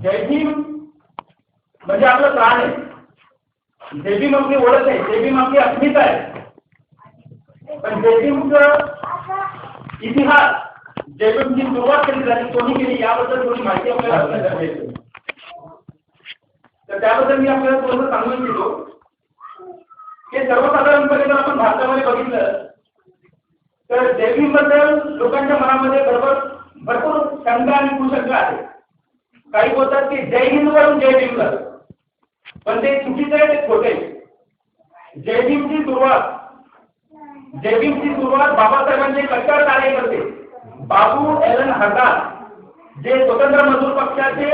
जय भीम म्हणजे आपलं प्राण आहे, जय भीम आपली ओळख आहे, जय भीम आपली अस्मिता आहे. पण जय भीमचा इतिहास, जय भीमची सुरुवात कधी झाली, कोणी केली याबद्दल थोडी माहिती आपल्याला असणं गरजेचं आहे. तर त्याबद्दल मी आपल्याला थोडं सांगू इच्छितो की सर्वसाधारणपणे जर आपण भारतामध्ये बघितलं तर जय भीम बद्दल लोकांच्या मनामध्ये भरपूर शंका आणि कुशंका आहे. काही बोलतात की जय हिंद वरून जय भीम झालं, पण ते चुकीचं आहे, ते खोटे. जय भीमची सुरुवात बाबासाहेबांचे कट्टर कार्यकर्ते बाबू एलन हरदास, जे स्वतंत्र मजूर पक्षाचे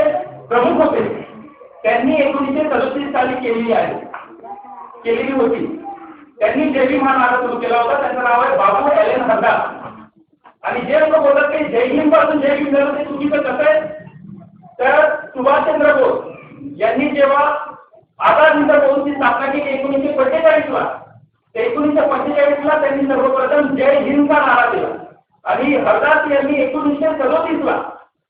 प्रमुख होते, त्यांनी 1937 साली केलेली होती. त्यांनी जय भीम हा नारा सुरू केला होता. त्यांचं नाव आहे बाबू एलन हरदास. आणि जे लोक बोलतात की जय हिंद पासून जय भीम झालं, ते चुकीचं कसं आहे? तर सुभाषचंद्र बोस यांनी जेव्हा आझाद हिंद फौजची स्थापना केली 1945 ला, 1945 ला त्यांनी सर्वप्रथम जय हिंदचा नारा दिला. आणि हरदास यांनी 1937 ला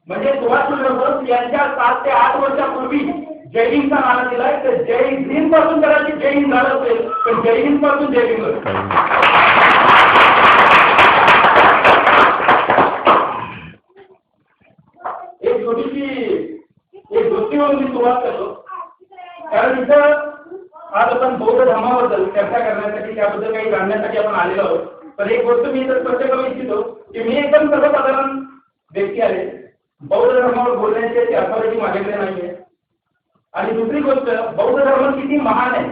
म्हणजे सुभाषचंद्र बोस यांच्या 7 ते 8 वर्षापूर्वी जय हिंदचा नारा दिलाय. तर जय हिंद पासून कदाचित जय हिंद झालं असेल, पण जय हिंद पासून जय भीम झालं. एक गोष्टीवरून मी सुरुवात करतो, कारण इथं आज आपण बौद्ध धर्माबद्दल चर्चा करण्यासाठी, त्याबद्दल काही जाणण्यासाठी आपण आलेलो आहोत. पण एक गोष्ट मी इथं स्पष्ट करू इच्छितो की मी एकदम सर्वसाधारण व्यक्ती आहे. बौद्ध धर्मावर बोलण्याची अथॉरिटी माझ्याकडे नाहीये. आणि दुसरी गोष्ट, बौद्ध धर्म किती महान आहे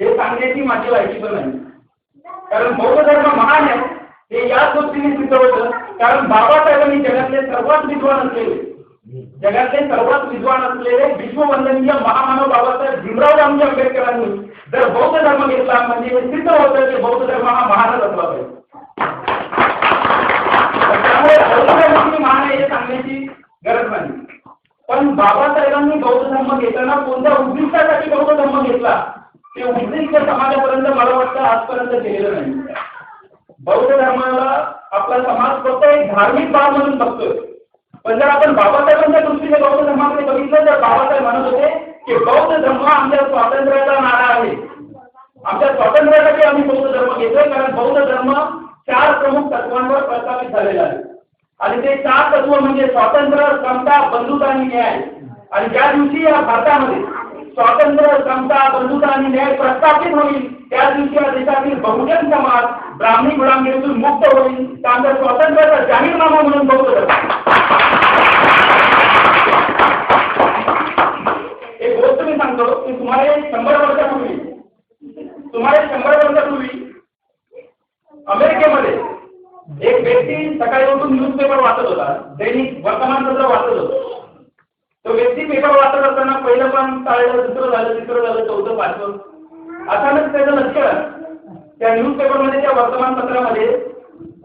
हे सांगण्याची माझी लायकी पण नाही. कारण बौद्ध धर्म महान आहे हे याच गोष्टीने सिद्ध होतं, कारण बाबासाहेबांनी जगातले सर्वात विद्वान असलेले विश्ववंदनीय महामानव बाबासाहेब भीमराव रामजी आंबेडकरांनी जर बौद्ध धर्म घेतला म्हणजे हे सिद्ध होतं की बौद्ध धर्म हा महानच असला पाहिजे. त्यामुळे बौद्ध धर्म महान आहे हे सांगण्याची गरज नाही. पण बाबासाहेबांनी बौद्ध धर्म घेताना कोणत्या उद्दिष्टासाठी बौद्ध धर्म घेतला ते उद्दिष्ट समाजापर्यंत मला वाटतं आजपर्यंत केलेलं नाही. बौद्ध धर्माला आपला समाज फक्त एक धार्मिक बाब म्हणून बघतोय. पण जर आपण बाबासाहेबांच्या दृष्टीने बौद्ध धर्माकडे बघितलं तर बाबासाहेब म्हणत होते की बौद्ध धर्म आमच्या स्वातंत्र्याचा नारा आहे. आमच्या स्वातंत्र्यासाठी आम्ही बौद्ध धर्म घेतोय, कारण बौद्ध धर्म 4 प्रमुख तत्वांवर प्रस्थापित झालेला आहे. आणि ते 4 तत्व म्हणजे स्वातंत्र्य, समता, बंधुता आणि न्याय. आणि ज्या दिवशी या भारतामध्ये स्वातंत्र्य, समता, बंधुता आणि न्याय प्रस्थापित होईल त्या दिवशी या देशातील बहुजन समाज ब्राह्मणी गुलामगिरीतून मुक्त होईल. त्यानंतर स्वातंत्र्याचा जाहीरनामा म्हणून बौद्ध धर्म. एक गोष्ट मी सांगतो की सुमारे 100 वर्षापूर्वी अमेरिकेमध्ये एक व्यक्ती सकाळी उठून न्यूजपेपर वाचत होता, दैनिक वर्तमानपत्र वाचत होता. तो व्यक्ती पेपर वाचत असताना पहिलं पण चाललं, दुसरं झालं, तिसरं झालं, 4थं, 5वं. अचानक त्याचं लक्ष त्या न्यूजपेपरमध्ये, त्या वर्तमानपत्रामध्ये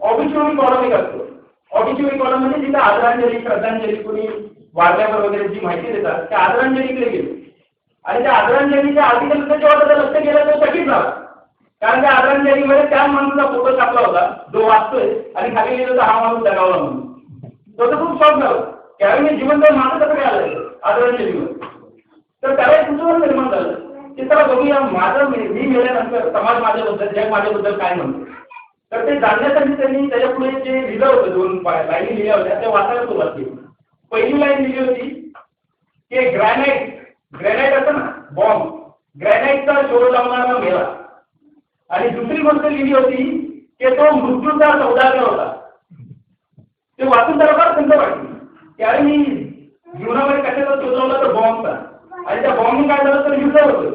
ऑबिच्युरी कॉलम एक असतो. ऑबिच्युरी कॉलम म्हणजे तिथं आदरांजली, श्रद्धांजली, कुणी वारल्यावर वगैरे जी माहिती देतात त्या आदरांजलीकडे गेली. आणि त्या आदरांजलीच्या आर्टिकल जेव्हा त्याचं लक्ष गेलं तो चकित झाला, कारण त्या आदरांजलीमध्ये त्या माणसाचा फोटो टाकला होता जो वाचतोय आणि खाली लिहिलं हा माणूस जगावला म्हणून. तो तर खूप शॉक झाला, त्यावेळी जीवनभर माणूस कसं काय आलंय आदरांजलीवर. तर त्याला एक कुतूहल निर्माण झालं की चला बघूया मी मेल्यानंतर समाज माझ्याबद्दल, जग माझ्याबद्दल काय म्हणतो. तर ते जाणण्यासाठी त्यांनी त्याच्यापुढे जे लिहिलं होतं, 2 लाईनी लिहिल्या होत्या त्या वाचायला सुरुवात केली. पहिली लाईन लिहिली होती की ग्रॅनाइट असं ना, बॉम्ब, ग्रॅनाइटचा शोध लावणारा मेला. आणि दुसरी गोष्ट लिहिली होती की तो मृत्यूचा सौदागर होता. ते वाचून त्याला फार खंत वाटली, त्यावेळी मी जीवनामध्ये कशाचा शोध लावला तर बॉम्बचा, आणि त्या बॉम्बने काय झालं तर युद्ध होतं,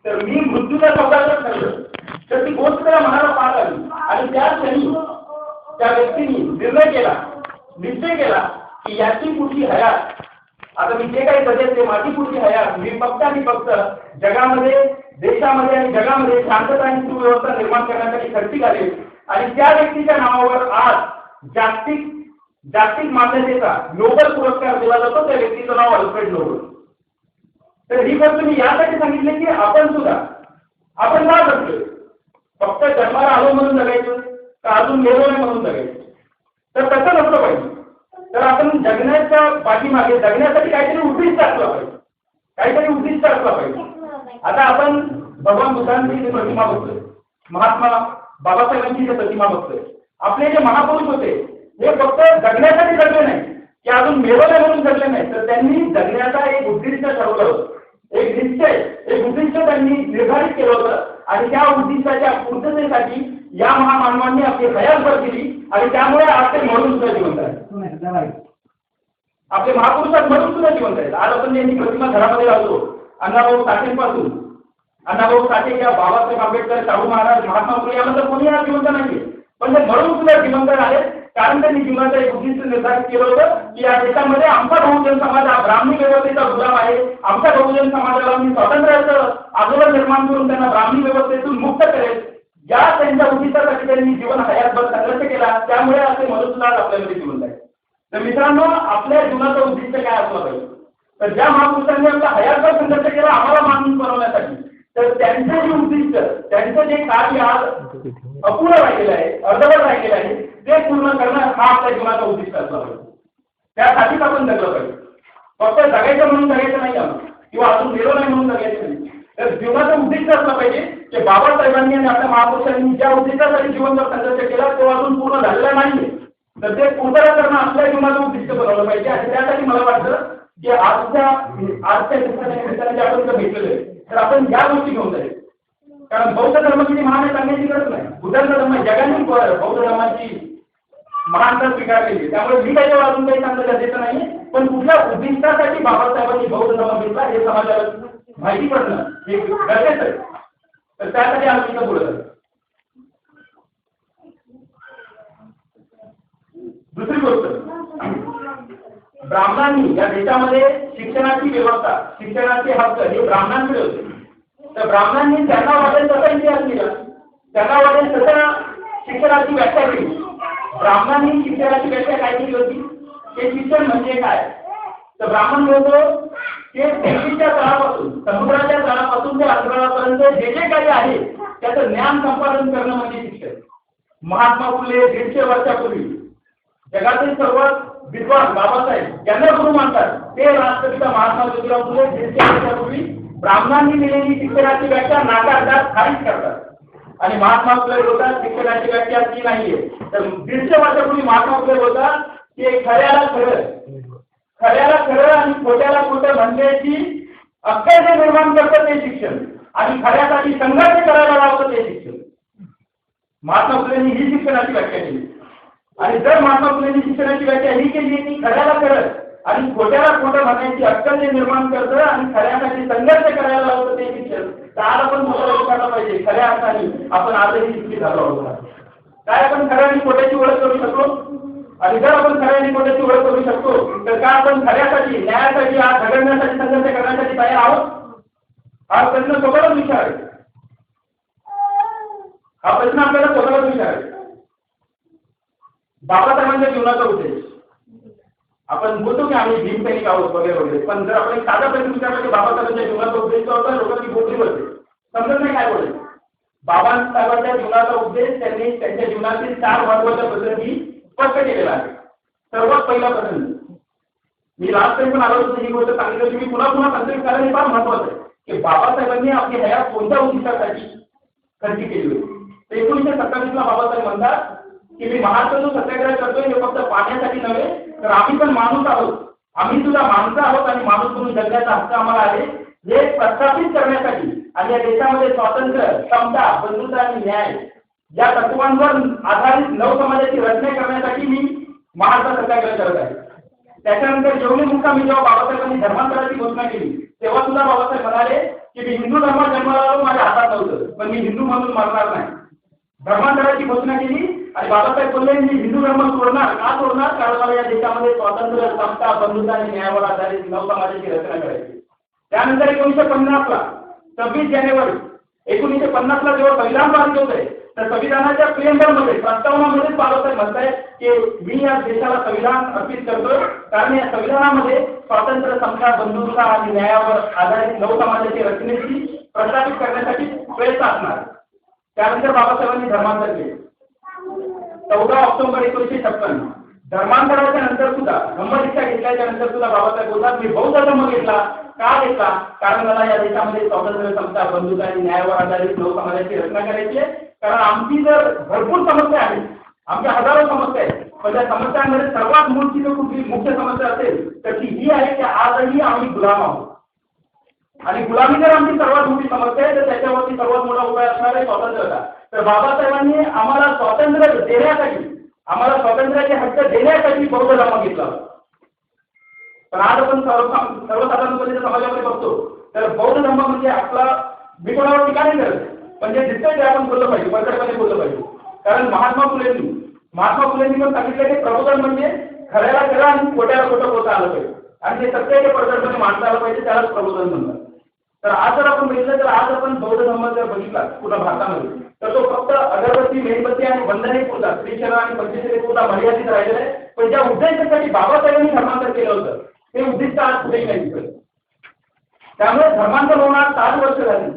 तर मी मृत्यूचा सौदागर ठरलं. तर ती गोष्ट त्याला मनाला पाठ आली. आणि त्या क्षणी त्या व्यक्तीने निश्चय केला की याची पुढची हयात, आता मी जे काही बजेट ते माझी पुढची हयात मी फक्त आणि फक्त जगामध्ये, देशामध्ये आणि जगामध्ये शांतता आणि सुव्यवस्था निर्माण करण्यासाठी खर्ची घालेल. आणि त्या व्यक्तीच्या नावावर आज जागतिक मान्यतेचा नोबेल पुरस्कार दिला जातो. त्या व्यक्तीचं नाव अल्फ्रेड नोबेल. तर ही गोष्ट मी यासाठी सांगितली की आपण काय करतोय, फक्त जन्माला आलो म्हणून जगायचं का अजून मेलो नाही म्हणून जगायचं. तर तसं नसलं पाहिजे. तर आपण जगण्याच्या पाठीमागे जगण्यासाठी काहीतरी उद्दिष्ट असलं काहीतरी उद्दिष्ट असलं पाहिजे. आता आपण भगवान बुद्धांची जी प्रतिमा बघतोय, महात्मा बाबासाहेबांची जी प्रतिमा बघतोय, आपले जे महापुरुष होते हे फक्त जगण्यासाठी जगले नाही की अजून मेवले म्हणून जगले नाही, तर त्यांनी जगण्याचा एक उद्दिष्ट ठरवलं होतं, एक निश्चय, एक उद्दिष्ट त्यांनी निर्धारित केलं होतं आणि त्या उद्दिष्टाच्या पूर्ततेसाठी या महामानवांनी आपली हयातभर केली आणि त्यामुळे आज ते म्हणून सुद्धा जिवंत आहेत. आपले महापुरुषात म्हणून सुद्धा जिवंत आहेत. आज आपण त्यांनी प्रतिमा घरामध्ये लावतो. अण्णाभाऊ साठेंपासून अण्णाभाऊ साठे या बाबासाहेब आंबेडकर, शाहू महाराज, महात्मा फुले यामध्ये कोणी आज जिवंत नाहीये, पण ते म्हणून सुद्धा जिवंत आहेत कारण त्यांनी जीवनाचं एक उद्दिष्ट निर्धारित केलं होतं की या देशामध्ये आमचा बहुजन समाज हा ब्राह्मणी व्यवस्थेचा गुलाम आहे. आमच्या बहुजन समाजाला मी स्वातंत्र्याचं आंदोलन निर्माण करून त्यांना ब्राह्मणी व्यवस्थेतून मुक्त करेल. या त्यांच्या उद्दिष्टासाठी त्यांनी जीवन हयातभर संघर्ष केला, त्यामुळे असे म्हणून सुद्धा आपल्यामध्ये जिवंत आहे. तर मित्रांनो, आपल्या जीवनाचं उद्दिष्ट काय असलं पाहिजे? तर ज्या महापुरुषांनी आपला हयातभर संघर्ष केला आम्हाला माणूस बनवण्यासाठी, तर त्यांचे जे उद्दिष्ट, त्यांचं जे कार्य आज अपूर्ण राहिलेलं आहे, अर्धवट राहिलेलं आहे, ते पूर्ण करणं हा आपल्या जीवनाचा उद्दिष्ट असला पाहिजे. त्यासाठीच आपण जगलं पाहिजे. फक्त जगायचं म्हणून जगायचं नाही किंवा अजून गेलो नाही म्हणून जगायचं नाही. तर जीवनाचं उद्दिष्ट असलं पाहिजे की बाबासाहेबांनी आणि आपल्या महापुरुषांनी ज्या उद्दिष्टासाठी जीवनभर संघर्ष केला तो अजून पूर्ण झालेला नाहीये, तर ते पूर्ण करणं आपल्या जीवनाचं उद्दिष्ट बनवलं पाहिजे. आणि त्यासाठी मला वाटतं की आजच्या दिवसाच्या जे आपण भेटलेलो आहे, तर आपण या गोष्टी घेऊन जाईल. कारण बौद्ध धर्म किती महान आहे सांगण्याची गरज नाही. बुद्धांचा धर्म जगाने बौद्ध धर्माची महानता स्वीकार केली, त्यामुळे मी काही अजून काही सांगणं गरजेचं नाही. पण कुठल्या उद्दिष्टासाठी बाबासाहेबांनी बौद्ध धर्म घेतला हे समाजाला माहिती पडणं हे गरजेचं आहे. तर त्यासाठी आम्ही इथं बोलत आहे. दुसरी गोष्ट, ब्राह्मणांनी या देशामध्ये शिक्षणाची व्यवस्था, शिक्षणाचे हक्क हे ब्राह्मणांकडे होते. तर ब्राह्मणांनी त्यांना वाटेल तसा इतिहास लिहिला, त्यांना वाटेल तसं शिक्षणाची व्याख्या केली. ब्राह्मणांनी शिक्षणाची व्याख्या काय केली होती? ते शिक्षण म्हणजे काय? तर ब्राह्मण बोलतो ते पृथ्वीच्या तळापासून, समुद्राच्या तळापासून ते अंतराळापर्यंत जे जे काही आहे त्याचं ज्ञान संपादन करणं म्हणजे शिक्षण. महात्मा फुले 150 वर्षापूर्वी जगातील सर्वात विद्वान बाबासाहेब यांना गुरु मानतात, ते राष्ट्रपिता महात्मा ज्योतिराव फुले 150 वर्षापूर्वी ब्राह्मणांनी दिलेली शिक्षणाची व्याख्या नाकारतात, खारिज करतात. आणि महात्मा फुले बोलतात शिक्षणाची व्याख्या ती नाहीये. तर 150 वर्षापूर्वी महात्मा फुले बोलतात की खऱ्याला खरं, खऱ्याला खरं आणि खोट्याला खोटं म्हणण्याची अक्कल जे निर्माण करतं ते शिक्षण, आणि खऱ्यासाठी संघर्ष करायला लावतं ते शिक्षण. महात्मा फुलेंनी ही शिक्षणाची व्याख्या केली. आणि जर महात्मा फुलेंनी शिक्षणाची व्याख्या ही केली की खऱ्याला खरं आणि खोट्याला खोटं म्हणण्याची अक्कल जे निर्माण करतं आणि खऱ्यासाठी संघर्ष करायला लावतं ते शिक्षण, तर आज आपण मोठा विचारला पाहिजे खऱ्या अर्थाने आपण आजही शिक्षित झालो आहोत. काय आपण खऱ्या आणि खोट्याची ओळख करू शकतो? आणि जर आपण खऱ्या आणि खोट्याची ओळख करू शकतो तर काय आपण खऱ्यासाठी, न्यायासाठी, आज झगडण्यासाठी, संघर्ष करण्यासाठी तयार आहोत? हा प्रश्न स्वतःलाच विचार आहे. हा प्रश्न आपल्याला स्वतःलाच विचार आहे. बाबासाहेबांच्या जीवनाचा उद्देश, आपण बोलतो की आम्ही भीमसैनिक आहोत वगैरे वगैरे, पण जर आपण एक साधा प्रश्न विचारला की बाबासाहेबांच्या जीवनाचा उद्देश होता, लोकांची बोलणी होते, समजत नाही काय बोलते. बाबासाहेबांच्या जीवनाचा उद्देश त्यांनी त्यांच्या जीवनातील 4 महत्त्वाच्या प्रसंगी स्पष्ट केलेला आहे. सर्वात पहिला प्रसंग, मी लास्ट टाइम पण आलो होतो ही गोष्ट सांगितली होती, मी पुन्हा पुन्हा सांगतो कारण हे फार महत्त्वाचं आहे की बाबासाहेबांनी आपली हयात कोणत्या उद्दिष्टासाठी खर्च केली होती. 1927 ला बाबासाहेब म्हणतात की मी महाराष्ट्र सत्याग्रह करतोय हे फक्त पाण्यासाठी नव्हे, तर आम्ही पण माणूस आहोत, आम्ही सुद्धा माणसं आहोत आणि माणूस म्हणून जगण्याचा हक्क आम्हाला आहे हे प्रस्थापित करण्यासाठी आणि या देशामध्ये स्वातंत्र्य, समता, बंधुता आणि न्याय या तत्वांवर आधारित नवसमाजाची रचना करण्यासाठी मी महाराष्ट्र सत्याग्रह करत आहे. त्याच्यानंतर जेवढे मुक्कामी जेव्हा बाबासाहेबांनी धर्मांतराची घोषणा केली तेव्हा सुद्धा बाबासाहेब म्हणाले की मी हिंदू धर्मात जन्माला आलो, माझ्या हातात नव्हतं, पण मी हिंदू म्हणून मरणार नाही. धर्मांतराची घोषणा केली आणि बाबासाहेब बोलले मी हिंदू धर्म सोडणार. का सोडणार? कारण मला या देशामध्ये स्वातंत्र्य, समता, बंधुता आणि न्यायावर आधारित नवसमाजाची रचना करायची. त्यानंतर 1950 ला 26 जानेवारी 1950 ला जेव्हा संविधान पारित होत आहे तर संविधानाच्या प्रियंबलमध्ये, प्रस्तावनामध्ये बाबासाहेब म्हणतायत की मी या देशाला संविधान अर्पित करतोय कारण या संविधानामध्ये स्वातंत्र्य, समता, बंधुता आणि न्यायावर आधारित नवसमाजाची रचनेची प्रस्थापित करण्यासाठी प्रयत्न असणार. त्यानंतर बाबासाहेबांनी धर्मांतर केले. 14 ऑक्टोबर 1956 धर्मांतराच्या नंतर सुद्धा धम्मदीक्षा घेतल्याच्या नंतर सुद्धा बाबासाहेब बोलतात मी बौद्ध धर्म घेतला. का घेतला? कारण मला या देशामध्ये स्वातंत्र्य, समता, बंधुता आणि न्यायावर आधारित लोकसमाजाची रचना करायची आहे. कारण आमची जर भरपूर समस्या आहेत, आमच्या हजारो समस्या आहेत, पण त्या समस्यांमध्ये सर्वात मूळची जर कुठली मुख्य समस्या असेल तर ती ही आहे की आजही आम्ही गुलाम आहोत. आणि गुलामी जर आमची सर्वात मोठी समस्या आहे तर त्याच्यावरती सर्वात मोठा उपाय असणार आहे स्वातंत्र्याचा. तर बाबासाहेबांनी आम्हाला स्वातंत्र्य देण्यासाठी, आम्हाला स्वातंत्र्याचे हक्क देण्यासाठी बौद्ध धर्म घेतला. पण आज आपण सर्वसाधारणपणे समाजामध्ये बघतो तर बौद्ध धर्म म्हणजे आपला, मी कोणावर टीका नाही करत, म्हणजे दिसतंय ते आपण बोललं पाहिजे, बळकटपणे बोललं पाहिजे. कारण महात्मा फुलेंनी पण सांगितलं की प्रबोधन म्हणजे खऱ्याला खरं आणि खोट्याला खोटं बोलता आलं पाहिजे, आणि ते सत्याच्या पडद्यामध्ये मांडता आलं पाहिजे, त्यालाच प्रबोधन म्हणतात. तर आज जर आपण बघितलं तर आज आपण बौद्ध धर्म जर बघितला पूर्ण भारतामध्ये तर तो फक्त अगरबत्ती, मेणबत्ती आणि बंधने पुरता, श्रीचरण आणि पंचशीले पुरता मर्यादित राहिलेला आहे. पण ज्या उद्देशासाठी बाबासाहेबांनी धर्मांतर केलं होतं ते उद्दिष्ट आज कुठेही नाही दिसत. त्यामुळे धर्मांतर होणार 60 वर्ष झाली,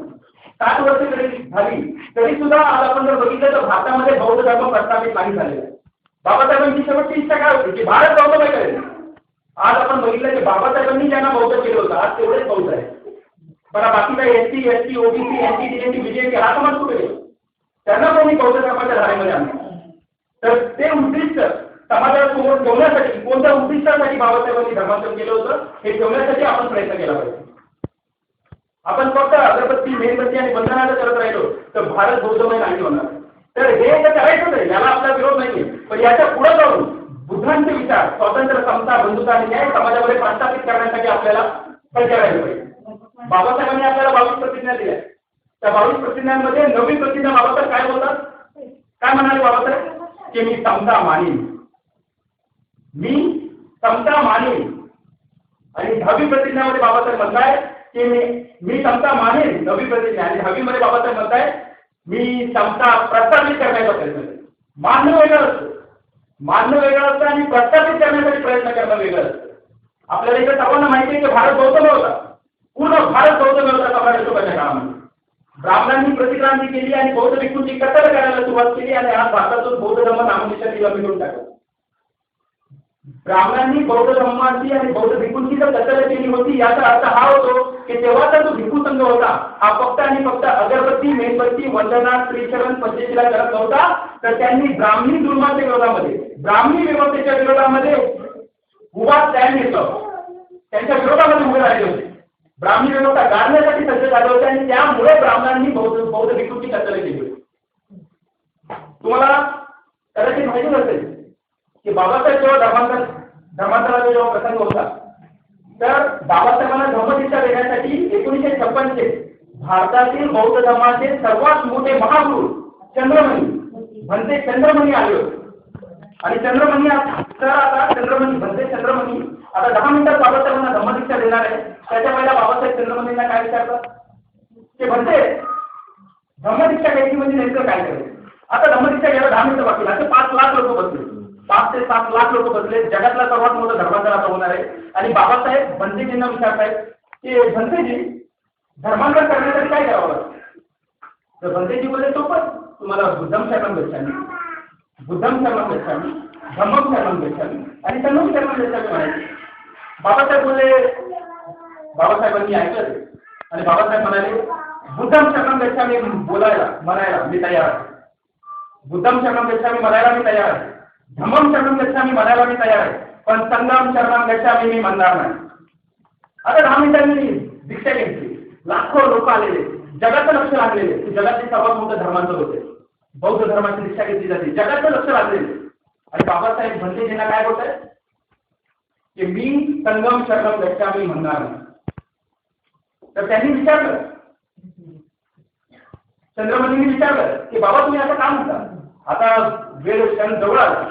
60 वर्ष झाली तरी सुद्धा आज आपण जर बघितलं तर भारतामध्ये बौद्ध धर्म प्रस्थापित नाही झालेला आहे. बाबासाहेबांची शेवटची इच्छा काय होती की भारत बौद्धमय करेल. आज आपण बघितलं की बाबासाहेबांनी ज्यांना बौद्ध केलं होतं आज तेवढेच बौद्ध आहे. पण बाकी काही SC, OBC, NT, BJP हा समाज कुठे गेला? त्यांना कोणी बौद्ध धर्माच्या धारेमध्ये आणलं. तर ते उद्दिष्ट समाजाला समोर ठेवण्यासाठी, कोणत्या उद्दिष्टासाठी बाबासाहेबांनी धर्मांतर केलं होतं हे ठेवण्यासाठी आपण प्रयत्न केला पाहिजे. आपण फक्त अगरबत्ती, मेणबत्ती आणि बंधनाला करत राहिलो तर भारत बौद्धमय नाही होणार. तर हे तर करायचंच आहे, याला आपला विरोध नाहीये. पण याच्या पुढे जाऊन बुद्धांचे विचार, स्वातंत्र्य, समता, बंधुता आणि न्याय समाजामध्ये प्रस्थापित करण्यासाठी आपल्याला प्रचारायला पाहिजे. बाबासाहेबांनी आपल्याला 22 प्रतिज्ञा दिल्या. त्या 22 प्रतिज्ञांमध्ये 9वी प्रतिज्ञा बाबासाहेब काय बोलतात? काय म्हणाले बाबासाहेब? की मी समता मानीन, मी समता मानीन. आणि 10वी प्रतिज्ञामध्ये बाबासाहेब म्हणताय की मी समता मानेन, 9वी प्रतिज्ञा. आणि 10वी मध्ये बाबासाहेब म्हणताय मी समता प्रस्थापित करण्याचा प्रयत्न करेन. मानणं वेगळं असतं, मानणं वेगळं असतं आणि प्रस्थापित करण्यासाठी प्रयत्न करणं वेगळं असतं. आपल्याला इथे सर्वांना माहिती आहे की भारत बौद्ध होता, पूर्ण भारत बौद्ध होता सम्राट अशोकाच्या काळामध्ये. ब्राह्मणांनी प्रतिक्रांती केली आणि बौद्ध भिक्षूंची कत्तल करायला सुरुवात केली आणि आज भारतातून बौद्ध धर्म नामनिशाणी करून टाकला. ब्राह्मणांनी बौद्ध धर्माची आणि बौद्ध भिक्षूंची जर कत्तल केली होती याचा अर्थ हा होतो की तेव्हाचा जो भिक्षू संघ होता हा फक्त आणि फक्त अगरबत्ती, मेणबत्ती, वंदना, श्रीचरण, पंचशीला करत नव्हता, तर त्यांनी ब्राह्मणी जुलमाच्या विरोधामध्ये, ब्राह्मणी व्यवस्थेच्या विरोधामध्ये उभा स्टँड घेतला, त्यांच्या विरोधामध्ये उभे राहिले होते. ब्राह्मणी व्यवस्था गाळण्यासाठी सज्ज झाले होते आणि त्यामुळे ब्राह्मणांनी बौद्ध भिक्षूंची कत्तल केली होती. तुम्हाला कदाचित माहिती नसेल की बाबासाहेब जेव्हा धर्मांतराचा जेव्हा प्रसंग होता तर बाबासाहेबांना धर्मदीक्षा देण्यासाठी 1956 चे भारतातील बौद्ध धर्माचे सर्वात मोठे महागुरू चंद्रमणी भंते चंद्रमणी आले होते. आणि चंद्रमणी भंते चंद्रमणी आता 10 मिनिटात बाबासाहेबांना धर्मदीक्षा देणार आहे. त्याच्या पहिला बाबासाहेब चंद्रमणींना काय विचारतात की भंते धर्मदीक्षा घ्यायची म्हणजे नेमकं काय करायचं? आता धर्मदीक्षा घ्यायला 10 मिनिटं बाकी असे 5 लाख लोक बसले, 5 ते 7 लाख लोक बसले. जगातला सर्वात मोठा धर्मांतर आता होणार आहे. आणि बाबासाहेब भंतेजींना विचारतायत की भंतेजी धर्मांतर करण्यासाठी काय करावं लागतं? तर भंतेजी बोलले सोपं, तुम्हाला बुद्धम शरणम गच्छामी, बुद्धम शरणम गच्छामी, धम्मम शरणम गच्छामी आणि संघम शरणम गच्छामी म्हणायचे. बाबासाहेब बोलले, बाबासाहेबांनी ऐकलं आणि बाबासाहेब म्हणाले बुद्धम शरणम गच्छामी म्हणायला मी तयार आहे, बुद्धम शरणम गच्छामी म्हणायला मी तयार आहे, धम्मम शरणम गच्छामी म्हणायला मी तयार आहे, पण संगम शरणम गच्छामी मी म्हणणार नाही. आता 10 मिनिटांनी दीक्षा घेतली, लाखो लोक आलेले, जगाचं लक्ष लागलेले, जगातले सर्वात मोठं धर्मांतर होते, बौद्ध धर्माची दीक्षा घेतली जाते, जगाचं लक्ष लागलेले. आणि बाबासाहेब भंतेजींना काय होत आहे की मी संगम शरणम गच्छामी म्हणणार नाही. तर त्यांनी विचारलं, चंद्रमणींनी विचारलं की बाबा तुम्ही असं का म्हणता? आता वेळ क्षण जवळ आला.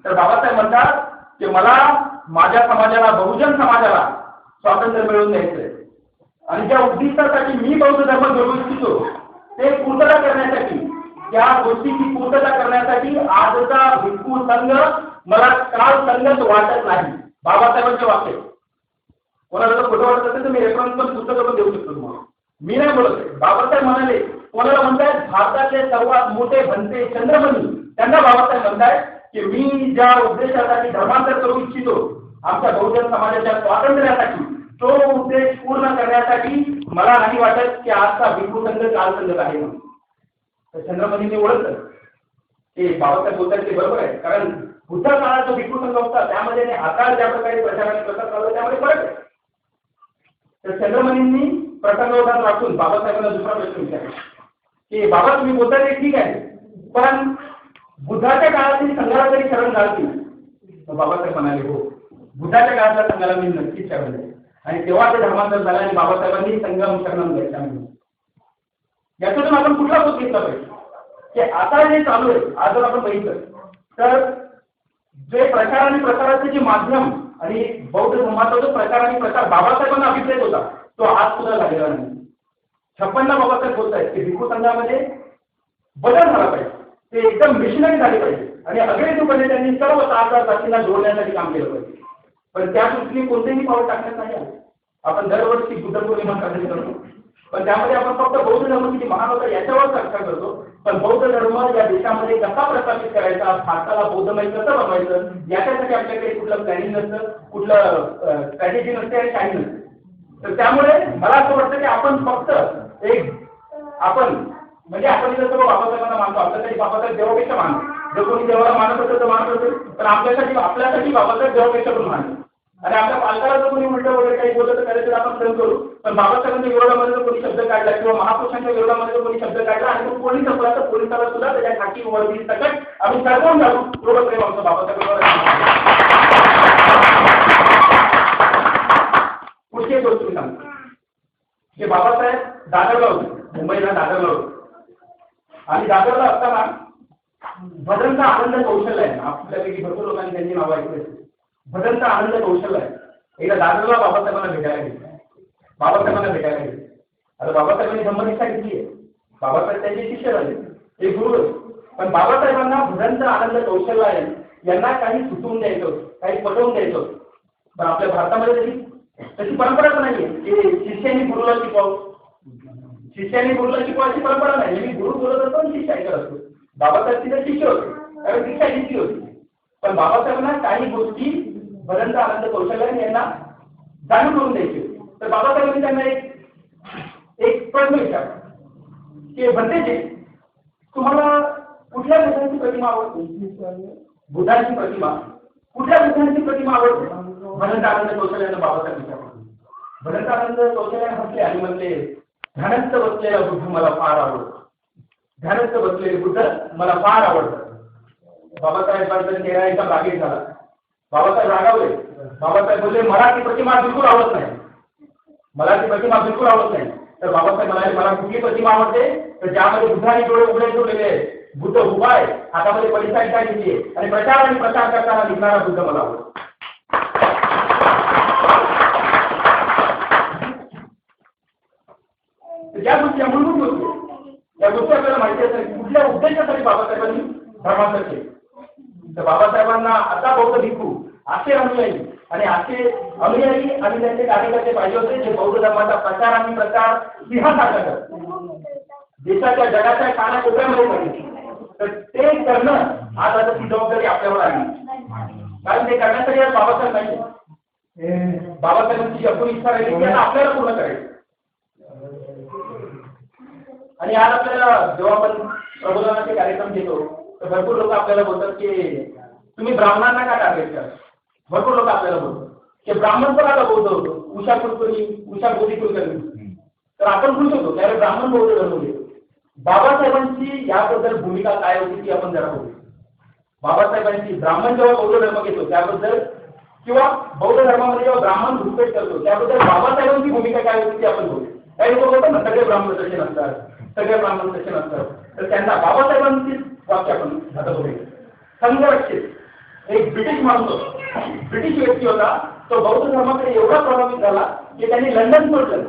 तर बाबासाहेब म्हणतात की मला माझ्या समाजाला, बहुजन समाजाला स्वातंत्र्य मिळवून द्यायचंय आणि ज्या उद्दिष्टासाठी मी बौद्ध धर्म जगू इच्छितो ते पूर्तता करण्यासाठी, त्या गोष्टीची पूर्तता करण्यासाठी आजचा भिक्खू संघ मला काल संघच वाटत नाही. बाबासाहेबांचे वाक्य. कोणाला जर खोटं वाटत असेल तर मी रेफरन्स पण पुस्तकं पण देऊ शकतो तुम्हाला, मी नाही बोलत. बाबासाहेब म्हणाले, कोणाला म्हणतायत भारताचे सर्वात मोठे भंते चंद्रमणी, त्यांना बाबासाहेब म्हणतायत की मी ज्या उद्देशासाठी धर्मांतर करू इच्छितो आमच्या बहुजन समाजाच्या स्वातंत्र्यासाठी, तो उद्देश पूर्ण करण्यासाठी मला नाही वाटत की आजचा भिक्खू संघ कालसंगत आहे म्हणून. तर चंद्रमणींनी ओळखलं की बाबासाहेब बोलतात ते बरोबर आहे, कारण बुद्ध काळात जो भिक्खू संघ होता त्यामध्ये आता ज्या प्रकारे प्रचाराने प्रसार चालू त्यामध्ये फरक आहे. तर चंद्रमणींनी प्रसंगोदान वाचून बाबासाहेबांना दुसरा प्रश्न विचारला की बाबा तुम्ही बोलता ते ठीक आहे, पण बुद्धाच्या काळातील संघाला तरी शरण घालतील? बाबासाहेब म्हणाले हो, बुद्धाच्या काळातल्या संघाला मी नक्कीच शरण जाईल. आणि तेव्हा ते धर्मांतर झालं आणि बाबासाहेबांनी संघम शरण घ्यायचा. याच्यातून आपण कुठला बोध घेतला पाहिजे की आता जे चालू आहे, आज जर आपण बघितलं तर जे प्रचार आणि प्रसाराचे जे माध्यम आणि बौद्ध धर्माचा जो प्रचार आणि प्रसार बाबासाहेबांना अभिप्रेत होता तो आज सुद्धा झालेला नाही. 56 बाबासाहेब बोलत आहेत की भिक्खू संघामध्ये बदल झाला पाहिजे, ते एकदम मिशनरी झाले पाहिजे आणि अग्रेसिव्हपणे त्यांनी सर्व 7 जातींना जोडण्यासाठी काम केलं पाहिजे. पण त्या दृष्टीने कोणतेही पाऊल टाकण्यात नाही आले. आपण दरवर्षी बुद्ध पौर्णिमा साजरी करतो, पण त्यामध्ये आपण फक्त बौद्ध धर्म किती महान होता याच्यावर चर्चा करतो. पण बौद्ध धर्म या देशामध्ये कसा प्रस्थापित करायचा, भारताला बौद्धमय कसं बनवायचं, याच्यासाठी आपल्याकडे कुठलं प्लॅनिंग नसतं, कुठलं स्ट्रॅटेजी नसते आणि काही नसते. तर त्यामुळे मला असं वाटतं की आपण फक्त आपण इथं सर्व बाबासाहेबांना मानतो, आपल्यासाठी बाबासाहेब देवापेक्षा मानतो. जर कोणी देवाला मानत असेल तर मानत असेल, पण आपल्यासाठी बाबासाहेब देवापेक्षा पण मानतो. आणि आपल्या पालकाला जर कोणी उलट वगैरे काही बोललं तर कदाचित आपण सहन करू, पण बाबासाहेबांच्या विरोधामध्ये जर कोणी शब्द काढला किंवा महापुरुषांच्या विरोधामध्ये जर कोणी शब्द काढला आणि तो पोलीस असला तर पोलिसाला सुद्धा त्याच्या खाकी वरती सकट आम्ही सरकवून घालू. एवढं प्रेम आमचं बाबासाहेबांवर. पुढची गोष्ट मी सांगतो की बाबासाहेब दादरला होते, मुंबईला दादरला होते. आणि दादरला असताना भजनचा आनंद कौशल्य आहे, आपल्यापैकी भरपूर लोकांनी त्यांची नावं ऐकली. भजनचा आनंद कौशल्य आहे. एकदा दादरला बाबासाहेबांना भेटायला गेले. आता बाबासाहेबांनी धम्मदीक्षा घेतली आहे. बाबासाहेब त्यांचे शिष्य झाले, ते गुरु. पण बाबासाहेबांना भजनचा आनंद कौशल्य आहे, यांना काही सुचवून द्यायचं होतं, काही पटवून द्यायचं होतं. पण आपल्या भारतामध्ये तशी परंपराच नाहीये की शिष्याने गुरुला शिकवायची परंपरा नाही. मी गुरु बोलत असतो आणि शिष्य ऐकत असतो. बाबासाहेब तिथे शिष्य होते, कारण शिक्षा घेतली होती. पण बाबासाहेबांना काही गोष्टी भजनचा आनंद कौशल्याने यांना जाणून करून द्यायची. तर बाबासाहेबांनी त्यांना एक प्रश्न विचारला की भंतेजी, तुम्हाला कुठल्या बुद्धांची प्रतिमा आवडते? बुद्धांची प्रतिमा, कुठल्या बुद्धांची प्रतिमा आवडते? भजनचा आनंद कौशल्याने बाबासाहेब विचारला. भजनचा आनंद कौशल्याने हसले आणि म्हणले, ध्यानस्थ बसलेला बुद्ध मला फार आवडतो. ध्यानस्थ बसलेले बुद्ध मला फार आवडतं. बाबासाहेबांचा चेहरा एकदम रागीट झाला. बाबासाहेब रागावले. बाबासाहेब बोलले, मला ती प्रतिमा बिलकुल आवडत नाही. तर बाबासाहेब म्हणाले, मला कुठली प्रतिमा आवडते? तर ज्यामध्ये बुद्धाने डोळे उघडे ठेवलेले आहेत, बुद्ध उभा आहे, हातामध्ये परिसारिका घेतली आहे आणि प्रचार करताना दिसणारा बुद्ध मला आवडतो. ज्या गोष्टी मूलभूत गोष्टी, या गोष्टी आपल्याला माहिती असेल कुठल्या उद्देशासाठी बाबासाहेबांनी धर्मांतर केले. तर बाबासाहेबांना आता बौद्ध भिक्खू असे अनुयायी आणि त्यांचे कार्यकर्ते पाहिजे होते जे बौद्ध धर्माचा प्रचार आणि प्रसार सिंहासारखा करतात, देशाच्या जगाच्या कानाकोपऱ्यामध्ये पाहिजे. तर ते करणं आज आता ती जबाबदारी आपल्यावर आली, कारण ते करण्यासाठी आज बाबासाहेब नाही. बाबासाहेबांची जी अपूर्ण इच्छा राहिली ती आता आपल्याला पूर्ण करायची. आणि आज आपल्याला जेव्हा आपण प्रबोधनाचे कार्यक्रम घेतो तर भरपूर लोक आपल्याला बोलतात की तुम्ही ब्राह्मणांना का टार्गेट करा. भरपूर लोक आपल्याला बोलतात की ब्राह्मण पण आता बौद्ध होतो, उषा बोधी कुलकर्णी. तर आपण खुश होतो त्यावेळी ब्राह्मण बौद्ध धर्म घेतो. बाबासाहेबांची याबद्दल भूमिका काय होती ती आपण जरा बघू. बाबासाहेबांची ब्राह्मण जेव्हा बौद्ध धर्म घेतो त्याबद्दल, किंवा बौद्ध धर्मामध्ये जेव्हा ब्राह्मण घुसपेट करतो त्याबद्दल बाबासाहेबांची भूमिका काय होती ती आपण बघू. काही लोक बोलतात ना सगळे ब्राह्मण तसे नसतात, तर त्यांना बाबासाहेबांची वाक्य आपण आता बघूया. संघरक्षित एक ब्रिटिश व्यक्ती होता, तो बौद्ध धर्माकडे एवढा प्रभावित झाला की त्यांनी लंडन सोडलं,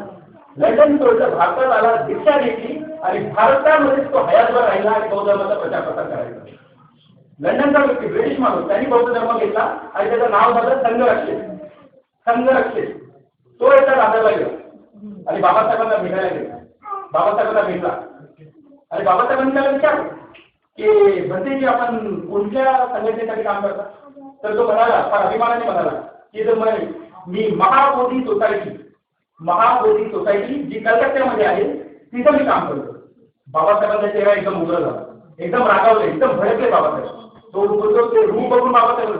भारतात आला, दीक्षा घेतली आणि भारतामध्येच तो हयातभर राहिला आणि बौद्ध धर्माचा प्रचार करायचा. लंडनचा व्यक्ती, ब्रिटिश माणूस, त्यांनी बौद्ध धर्म घेतला आणि त्याचं नाव झालं संघरक्षित. तो एकदा दादरला गेला आणि बाबासाहेबांना भेटला आणि बाबासाहेबांनी त्याला विचारलं की भंतेजी आपण कोणत्या संघटनेसाठी काम करता? तर तो म्हणाला, फार अभिमानाने म्हणाला की मी महाबोधी सोसायटी जी कलकत्त्यामध्ये आहे तिथं मी काम करतो. बाबासाहेबांचा चेहरा एकदम उघड झाला, एकदम रागावले, एकदम भडकले बाबासाहेब. तो बोलतो ते रूम बघून बाबासाहेब